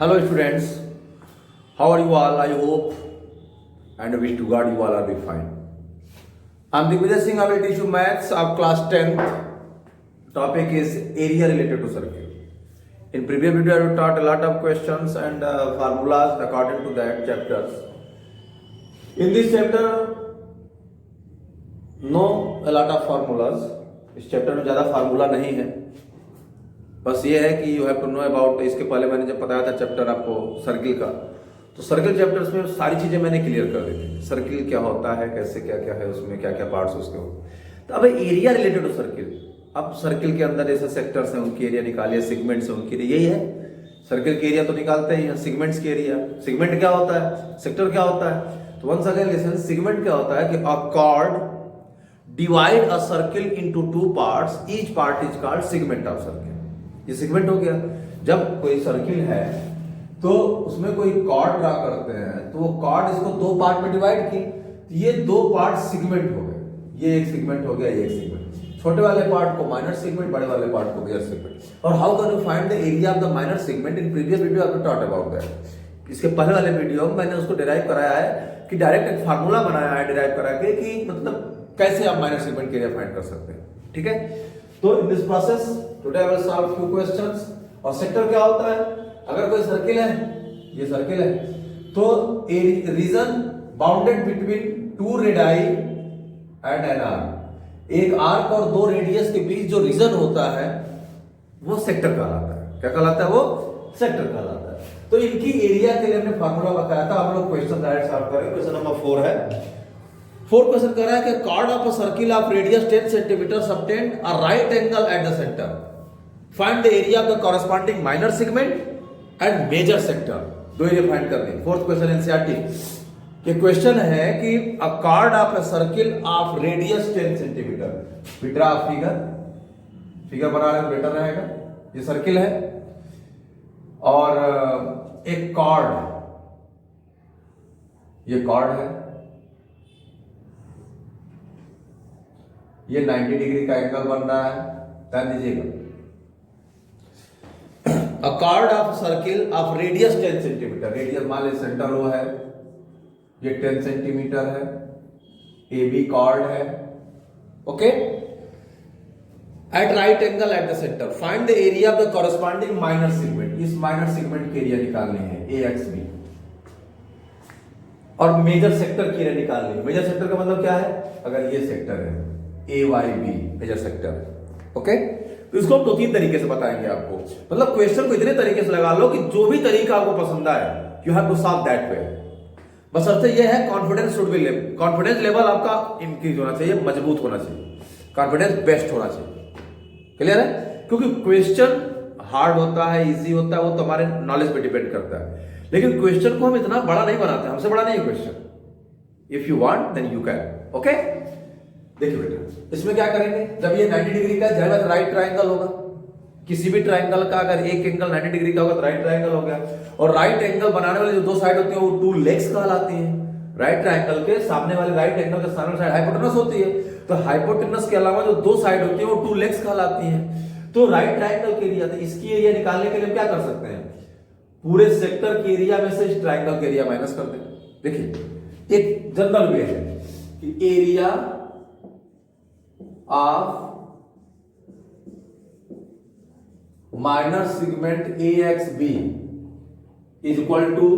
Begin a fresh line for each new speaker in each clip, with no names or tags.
Hello students, how are you all? I hope and wish to God you all are be fine. I am Digvijay Singh. I will teach you maths of class 10th. Topic is area related to circle. In previous video I have taught a lot of questions and formulas according to that chapters. In this chapter no a lot of formulas. इस chapter में ज़्यादा formula नहीं है, बस ये है कि you have to know about. इसके पहले मैंने जब बताया था चैप्टर आपको सर्किल का, तो सर्किल चैप्टर्स में सारी चीज़ें मैंने क्लियर कर दी थी। सर्किल क्या होता है, कैसे क्या क्या है, उसमें क्या क्या पार्ट्स उसके होते हैं। तो अब एरिया रिलेटेड टू सर्किल, अब सर्किल के अंदर जैसे सेक्टर्स हैं उनकी एरिया निकालिए, सेगमेंट्स हैं उनकी एरिया, यही है सर्किल की एरिया तो निकालते ही हैं। सेगमेंट्स की एरिया, सेगमेंट क्या होता है, सेक्टर क्या होता है। तो वंस अगेन लिसन, सेगमेंट क्या होता है कि a cord divide a circle into two parts, each part is called segment of circle. ये सेगमेंट हो गया। जब कोई सर्किल है तो उसमें कोई कॉर्ड ड्रा करते हैं, तो वो कॉर्ड इसको दो पार्ट में डिवाइड की, तो ये दो पार्ट सेगमेंट हो गए। ये एक सेगमेंट हो गया, ये एक सेगमेंट। छोटे वाले पार्ट को माइनर सेगमेंट, बड़े वाले पार्ट को मेजर सेगमेंट। और how can you find the area of the minor segment? In previous video I have taught about that. इसके पहले वाले वीडियो में मैंने उसको डिराइव कराया है कि डायरेक्ट एक फार्मूला बनाया है डिराइव करा के कि मतलब कैसे आप माइनर सेगमेंट के एरिया फाइंड कर सकते हैं। ठीक है, तो in this process today I will solve few questions. और सेक्टर क्या होता है? अगर कोई सर्किल है, ये सर्किल है, तो reason bounded between two radii and an arc, एक आर्क और दो रेडियस के बीच जो रीजन होता है वो सेक्टर कहलाता है। क्या कहलाता है? वो सेक्टर कहलाता है। तो इनकी एरिया के लिए हमने फार्मूला बताया था। हम लोग क्वेश्चन डायरेक्ट सॉल्व करें। क्वेश्चन नंबर 4 है। फोर्थ क्वेश्चन कह रहा है कि chord of a circle of radius 10 centimetre subtend a right angle at the centre, find the area of the corresponding minor segment and major sector. दो area find करने। Fourth question NCERT के question है कि a chord of a circle of radius 10 centimetre. We draw figure, figure बना रहे better रहेगा। ये circle है और एक कॉर्ड, ये कॉर्ड है, ये 90 डिग्री का एंगल बन रहा है। ध्यान दीजिएगा, a chord of circle of radius 10 centimetre, radius मान लीजिए सेंटर वो है, ये 10 सेंटीमीटर है, ए बी कॉर्ड है। Okay, at right angle at the centre, find the area of the corresponding minor segment. इस माइनर सेगमेंट की एरिया निकालनी है, ए एक्स बी। और मेजर सेक्टर की एरिया निकालनी है। मेजर सेक्टर का मतलब क्या है? अगर ये सेक्टर है A Y B, major sector. Okay, तो इसको हम दो तीन तरीके से बताएंगे आपको। मतलब क्वेश्चन को इतने तरीके से लगा लो कि जो भी तरीका आपको पसंद आए, you have to solve that way. बस अर्थ ये है, confidence should be level, confidence level आपका इंक्रीज होना चाहिए, मजबूत होना चाहिए, कॉन्फिडेंस बेस्ट होना चाहिए। क्लियर है? क्योंकि क्वेश्चन हार्ड होता है, इजी होता है, वो तुम्हारे नॉलेज पे डिपेंड करता है। लेकिन क्वेश्चन को हम इतना बड़ा नहीं बनाते, हमसे बड़ा नहीं है question. If you want then you can. Okay, देखिए बेटा, इसमें क्या करेंगे? जब ये 90 डिग्री का जाएगा तो राइट ट्राइंगल होगा। किसी भी ट्राइंगल का अगर एक एंगल 90 डिग्री का होगा तो राइट ट्राइंगल हो गया। और राइट एंगल बनाने वाली जो दो साइड होती है वो टू लेग्स कहलाती हैं। राइट ट्राइंगल के सामने वाले, राइट एंगल के सामने साइड हाइपोटेनस होती है, तो हाइपोटेनस के अलावा जो दो साइड होती है वो टू लेग्स कहलाती हैं। तो राइट ट्राइंगल के एरिया, तो इसकी एरिया निकालने के लिए क्या कर सकते हैं? पूरे सेक्टर की एरिया में से इस ट्राइंगल के एरिया माइनस कर दें। देखिए, एक जनरल वे है कि area of minor segment A X B is equal to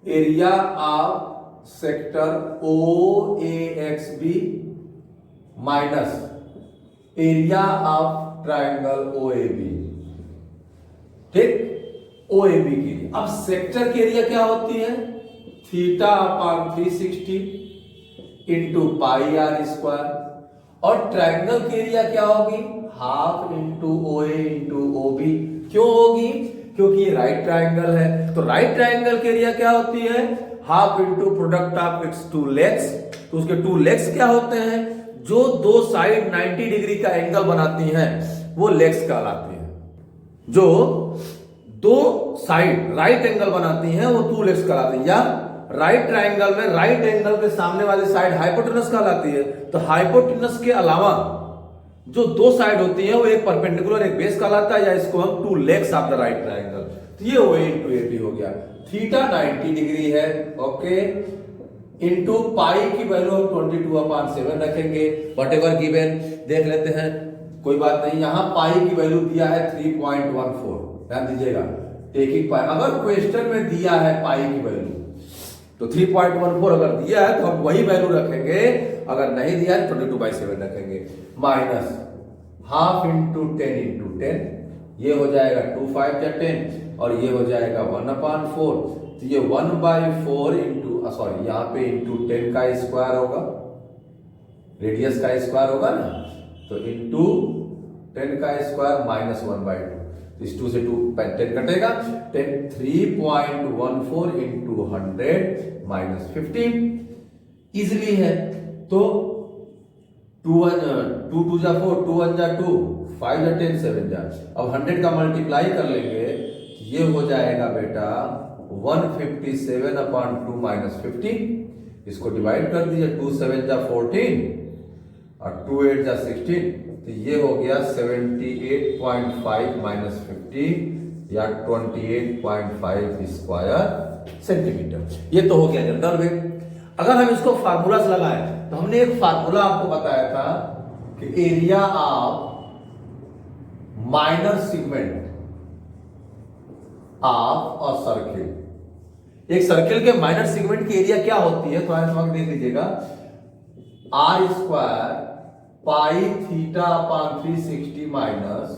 area of sector O A X B minus area of triangle O A B. ठीक, ओ ए बी की area. अब sector की area क्या होती है? Theta upon 360 into pi R square. और triangle की area क्या होगी? Half into O A into O B. क्यों होगी? क्योंकि ये राइट ट्राइंगल है, तो राइट ट्राइंगल की एरिया क्या होती है? Half into product of its two legs. तो उसके टू लेग्स क्या होते हैं? जो दो साइड 90 डिग्री का एंगल बनाती हैं वो लेग्स कहलाती हैं। जो दो साइड राइट एंगल बनाती हैं वो टू लेग्स कहलाती हैं। या राइट ट्राइंगल में राइट एंगल के सामने वाली साइड हाइपोटेनस कहलाती है। तो हाइपोटेनस के अलावा जो दो साइड होती है वो एक परपेंडिकुलर एक बेस कहलाता है, या इसको हम two legs of the right triangle. तो ये ओ इंटू ए बी हो गया। थीटा 90 डिग्री है, ओके, इंटू पाई की वैल्यू हम 22/7 रखेंगे, वट एवर गिवन, देख लेते हैं, कोई बात नहीं। यहां पाई की वैल्यू दिया है 3.14, ध्यान दीजिएगा, टेकिंग पाई। अगर क्वेश्चन में दिया है पाई की वैल्यू तो 3.14 अगर दिया है तो हम वही वैल्यू रखेंगे, अगर नहीं दिया है 22/7 रखेंगे, माइनस हाफ इंटू 10 इंटू 10, ये हो जाएगा 2 5 या 10 और ये हो जाएगा 1/4, तो ये 1/4 इंटू सॉरी यहाँ पे इंटू 10 का स्क्वायर होगा, रेडियस का स्क्वायर होगा ना, तो इंटू 10 का स्क्वायर माइनस 1/2, तो इस 2 से 10 कटेगा, 3.14 इंटू 100 माइनस 15, इजिली है। तो 2 2 जा 4, 2 1 जा 2, 5 जा 10, 7 जा, अब 100 का मल्टीप्लाई कर लेंगे, ये हो जाएगा बेटा 157/2 माइनस 15, इसको डिवाइड कर दीजिए, 2 7 जा 14 और 2 8 जा 16, तो ये हो गया 78.5 माइनस 50 या 28.5 स्क्वायर सेंटीमीटर। ये तो हो गया जनरल वेट। अगर हम इसको फार्मूला से लगाएं तो हमने एक फार्मूला आपको बताया था कि area of minor segment of a circle, एक सर्किल के माइनर सेगमेंट की एरिया क्या होती है, थोड़ा सा देख लीजिएगा, R square pi theta upon 360 minus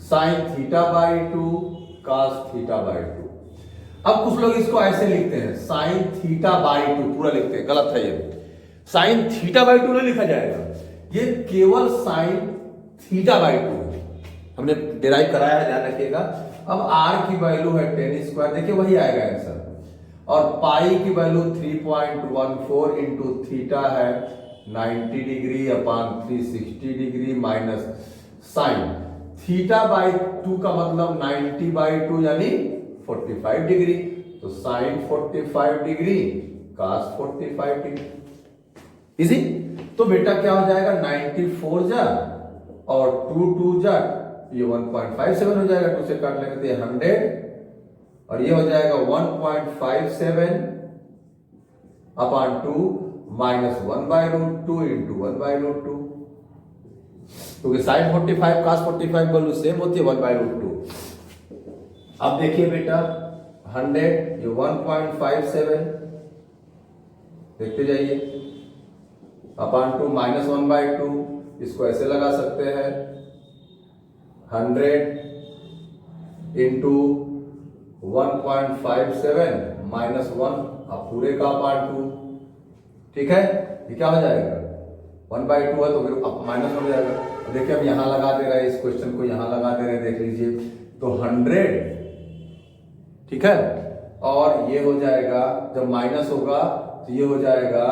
sine theta by 2 cos theta by 2। अब कुछ लोग इसको ऐसे लिखते हैं, साइन थीटा बाई 2 पूरा लिखते हैं, गलत है ये, साइन थीटा बाई 2 नहीं लिखा जाएगा, ये केवल साइन थीटा बाई 2 है, हमने डिराइव कराया है, ध्यान रखिएगा। अब आर की वैल्यू है 10 स्क्वायर, देखिए वही आएगा आंसर, और पाई की वैल्यू 3.14 इंटू थीटा है 90 degree upon 360 degree minus sine theta by 2 का मतलब 90/2 यानी 45 डिग्री, तो sine 45 degree cos 45 degree, easy. तो बेटा क्या हो जाएगा, 94 जा और 2 2 जा, ये 1.57 हो जाएगा, 2 से काट लेंगे तो ये 100 और ये हो जाएगा 1.57 अपान 2 माइनस 1/√2 इंटू 1/√2, क्योंकि साइन 45 cos 45 वैल्यू सेम होती है 1/√2। अब देखिए बेटा 100 ये 1.57 देखते जाइए अपान 2 माइनस 1/2, इसको ऐसे लगा सकते हैं 100 इंटू 1.57 माइनस 1 अब पूरे का अपान 2, ठीक है, ये क्या हो जाएगा 1/2 है तो फिर माइनस हो जाएगा। देखिए अब यहां लगा दे रहे हैं, इस क्वेश्चन को यहां लगा दे रहे हैं, देख लीजिए, तो 100, ठीक है, और ये हो जाएगा जब माइनस होगा तो ये हो जाएगा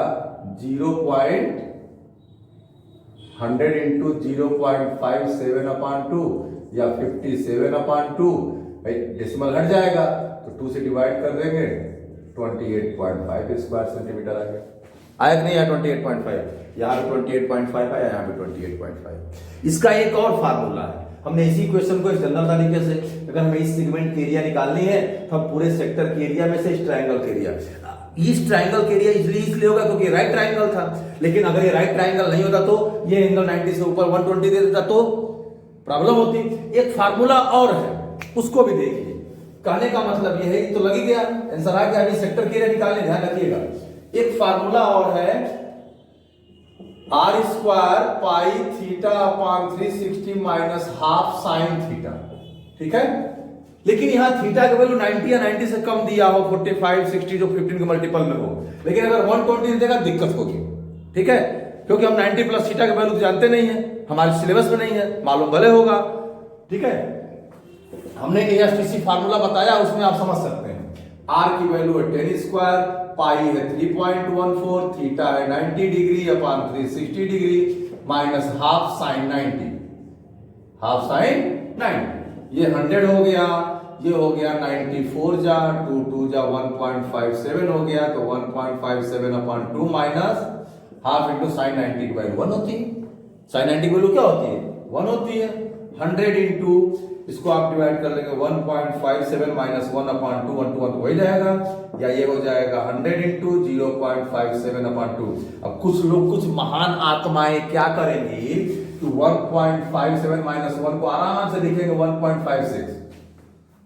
100 इंटू 0.57/2 या 57/2, डेसिमल हट जाएगा तो 2 से डिवाइड कर देंगे, 28.5 स्क्वायर सेंटीमीटर आ गया। आया कि नहीं आया 28.5, यहाँ पे 28.5 आया, यहाँ पे 28.5। इसका एक और फार्मूला है, हमने इसी क्वेश्चन को जनरल तरीके से, अगर हमें इस सेगमेंट की एरिया निकालनी है तो हम पूरे सेक्टर की एरिया में से इस ट्रायंगल के एरिया, इस ट्रायंगल के एरिया इसलिए होगा क्योंकि राइट ट्रायंगल था, लेकिन अगर ये राइट ट्रायंगल नहीं होता तो ये एंगल 90 से ऊपर 120 दे देता तो प्रॉब्लम होती। एक फार्मूला और है, उसको भी देखिए, कहने का मतलब ये है, तो लग ही गया आंसर आ गया, अभी सेक्टर की एरिया निकालने, ध्यान रखिएगा। एक फार्मूला और है, R square pi theta upon 360 minus half sine theta, ठीक है, लेकिन यहां थीटा का वैल्यू 90 या 90 से कम दिया हो, 45 60 जो 15 के मल्टीपल में हो, लेकिन अगर 120 देगा दिक्कत होगी, ठीक है, क्योंकि हम 90 प्लस थीटा का वैल्यू जानते नहीं है, हमारे सिलेबस में नहीं है, मालूम भले होगा, ठीक है, हमने एएसटीसी फार्मूला बताया, उसमें आप समझ सकते हैं। आर की वैल्यू है 10 स्क्वायर, पाई है 3.14, थीटा है 90 degree upon 360 degree minus half sign 90, half sine 90, ये 100 हो गया, ये हो गया 94 जा 2 2 जा 1.57 हो गया, तो 1.57 अपान 2 माइनस हाफ इंटू साइन 90 की वैल्यू 1 होती है, साइन 90 की वैल्यू क्या होती है 1 होती है, 100 इंटू इसको आप डिवाइड कर लेंगे 1.57 माइनस 1/2 1 to 1 हो ही जाएगा, या ये हो जाएगा 100 इंटू 0.57/2। अब कुछ लोग, कुछ महान आत्माएं क्या करेंगी कि 1.57 माइनस 1 को आराम से लिखेंगे 1.56।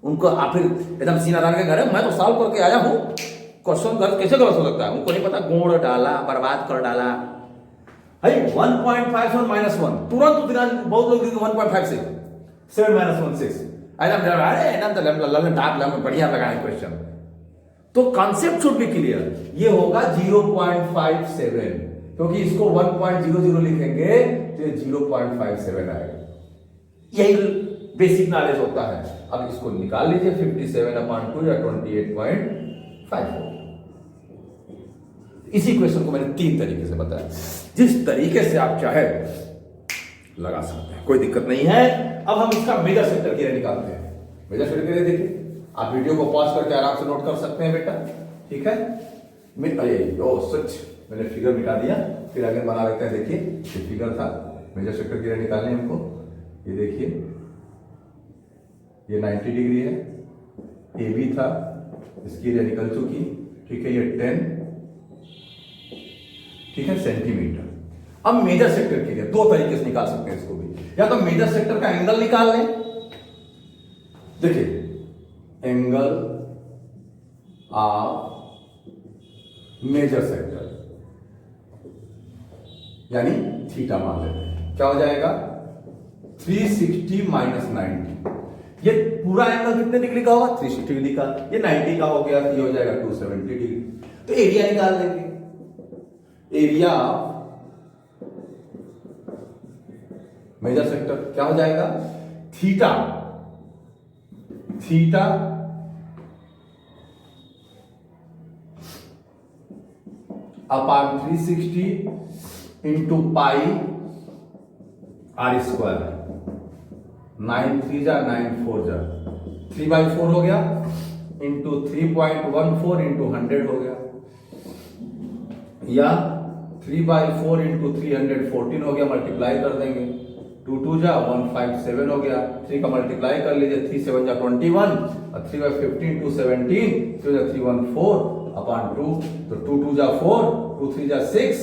उनको आप फिर एकदम सीना तान के घर है, मैं तो सॉल्व करके आया हूं, क्वेश्चन गलत कैसे गलत हो सकता है, उनको नहीं पता, गोड़ डाला, बर्बाद कर डाला। 1.57 माइनस 1 तुरंत उतना, बहुत लोग 1.56 7 माइनस 1 6 बढ़िया लगा है क्वेश्चन। तो कॉन्सेप्ट शुड बी क्लियर, ये होगा 0.57, क्योंकि इसको 1.00 लिखेंगे तो ये 0.57 आएगा। यही बेसिक नॉलेज होता है। अब इसको निकाल लीजिए 57/2 या 28.54। इसी क्वेश्चन को मैंने 3 तरीके से बताया, जिस तरीके से आप चाहे लगा सकते हैं, कोई दिक्कत नहीं है। अब हम इसका मेजर सेक्टर एरिया निकालते हैं। मेजर सेक्टर एरिया देखिए, आप वीडियो को पॉज करके आराम से नोट कर सकते हैं बेटा, ठीक है। सच मैंने फिगर मिटा दिया, फिर आगे बना लेते हैं। देखिए ये फिगर था, मेजर सेक्टर एरिया निकालने हमको। ये देखिए ये 90 डिग्री है, ए बी था, इसकी एरिया निकल चुकी, ठीक है। ये 10, ठीक है, सेंटीमीटर। अब मेजर सेक्टर के लिए 2 तरीके से निकाल सकते हैं इसको भी, या तो मेजर सेक्टर का एंगल निकाल लें। देखिए एंगल ऑफ मेजर सेक्टर यानी थीटा मान लेते हैं, क्या हो जाएगा 360 माइनस 90। ये पूरा एंगल कितने डिग्री का होगा 360 डिग्री का, ये 90 का हो गया, ये हो जाएगा 270 डिग्री। तो एरिया निकाल लेंगे, एरिया मेजर सेक्टर क्या हो जाएगा theta, theta upon 360 into pi R square, 9 3 जा 9 4 जा 3/4 हो गया, इंटू 3.14 इंटू 100 हो गया, या 3/4 इंटू 314 हो गया, मल्टीप्लाई कर देंगे, 2 2 जा 157 हो गया, 3 का मल्टीप्लाई कर लीजिए, 3 7 जा 21 और 3/15 217, 3 जा 314 अपॉन 2, तो 2 2 जा 4, 2 3 जा 6,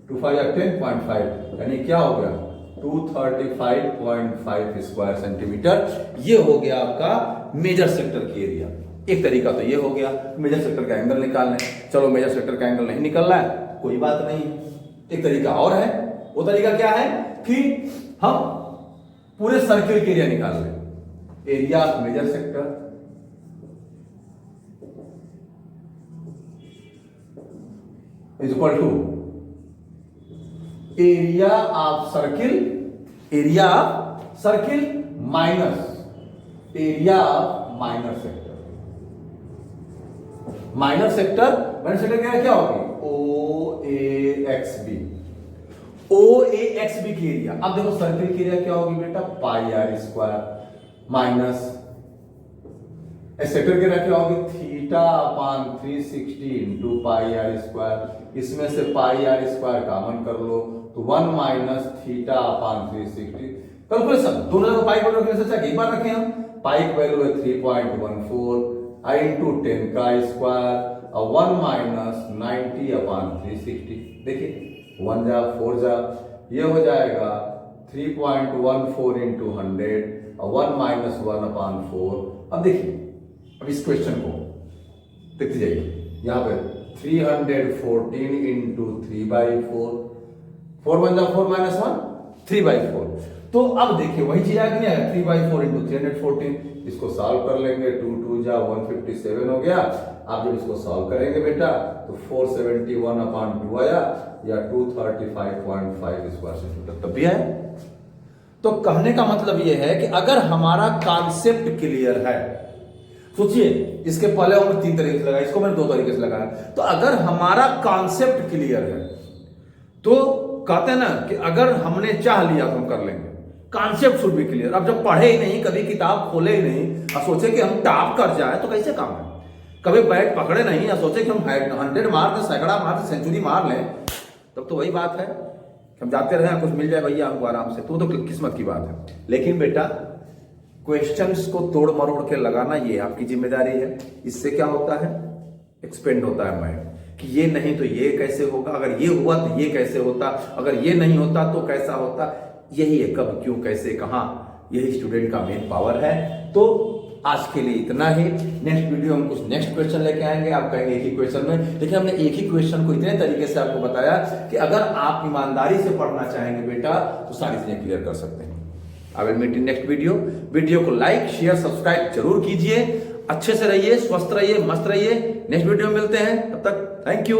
2 5 जा 10.5, यानी क्या हो गया 235.5 स्क्वायर सेंटीमीटर। ये हो गया आपका मेजर सेक्टर की एरिया। एक तरीका तो ये हो गया, मेजर सेक्टर का एंगल निकालना है। चलो मेजर सेक्टर का एंगल नहीं निकल रहा है, कोई बात नहीं, एक तरीका और है। वो तरीका क्या है कि हम पूरे सर्किल की एरिया निकाल लें। Area of major sector is equal to area of circle, area of circle minus area of minor sector. Minor sector, minor sector क्या होगी O A X B, O A X B की area. अब देखो circle की area क्या होगी बेटा pi R square minus sector की एरिया क्या होगी theta upon 360 into pi R square. इसमें से पाई आर स्क्वायर कॉमन कर लो तो 1 माइनस थीटा अपान 360। कैलकुलेशन दोनों जगह पाई को रखने से अच्छा एक बार रखें हम, पाई की वैल्यू है 3.14 आई इंटू 10 का स्क्वायर और 1 माइनस 90 अपान 360। देखिए 1 जा 4 जा, ये हो जाएगा 3.14 इंटू 100 और 1 माइनस 1 अपान 4। अब देखिए, अब इस क्वेश्चन को देखते जाइए, यहाँ पे 314 इंटू 3/4, 4 1 जा 4 माइनस 1 3/4। तो अब देखिए वही चीज आ गई है 3/4 इंटू 314। इसको सॉल्व कर लेंगे, 2 2 जा 157 हो गया। आप जब इसको सॉल्व करेंगे बेटा तो 471 अपान 2 आया या 235.5 स्क्वायर सेंटीमीटर तब भी आया। तो कहने का मतलब यह है कि अगर हमारा कॉन्सेप्ट क्लियर है, सोचिए इसके पहले हमने 3 तरीके से लगाया, इसको मैंने 2 तरीके से लगाया। तो अगर हमारा कॉन्सेप्ट क्लियर है तो कहते हैं ना कि अगर हमने चाह लिया तो हम कर लेंगे। Concept should be clear. अब जब पढ़े ही नहीं, कभी किताब खोले ही नहीं और सोचे कि हम टॉप कर जाए तो कैसे काम है। कभी बैट पकड़े नहीं या सोचे कि हम 100 मार दें, सैकड़ा मार दें, सेंचुरी मार लें, तब तो वही बात है कि हम जाते रहे कुछ मिल जाए भैया हमको आराम से, तो किस्मत की बात है। लेकिन बेटा क्वेश्चंस को तोड़ मरोड़ के लगाना ये आपकी जिम्मेदारी है। इससे क्या होता है, एक्सपेंड होता है माइंड कि ये नहीं तो ये कैसे होगा, अगर ये हुआ तो ये कैसे होता, अगर ये नहीं होता तो कैसा होता। यही है कब, क्यों, कैसे, कहां, यही स्टूडेंट का मेन पावर है। तो आज के लिए इतना ही। नेक्स्ट वीडियो में कुछ नेक्स्ट क्वेश्चन लेके आएंगे। आप कहेंगे एक ही क्वेश्चन में, लेकिन हमने एक ही क्वेश्चन को इतने तरीके से आपको बताया कि अगर आप ईमानदारी से पढ़ना चाहेंगे बेटा तो सारी चीजें क्लियर कर सकते हैं। I will meet in next video. Video को लाइक शेयर सब्सक्राइब जरूर कीजिए। अच्छे से रहिए, स्वस्थ रहिए, मस्त रहिए। नेक्स्ट वीडियो में मिलते हैं, तब तक थैंक यू।